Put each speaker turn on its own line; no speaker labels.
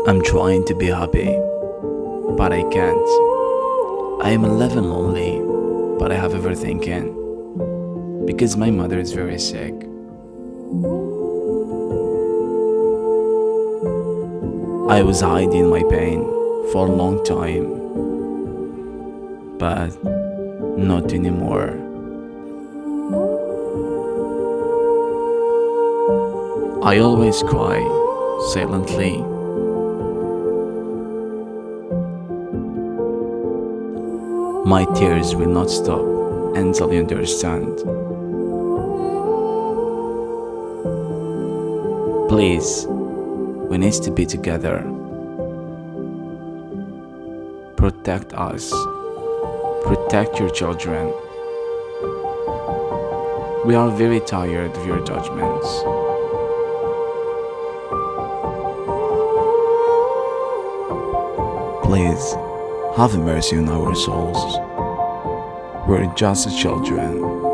I'm trying to be happy, but I can't. I am 11 lonely, but I have overthinking because my mother is very sick. I was hiding my pain for a long time, but not anymore. I always cry silently. My tears will not stop until you understand. Please, we need to be together. Protect us. Protect your children. We are very tired of your judgments. Please, have mercy on our souls. We're just children.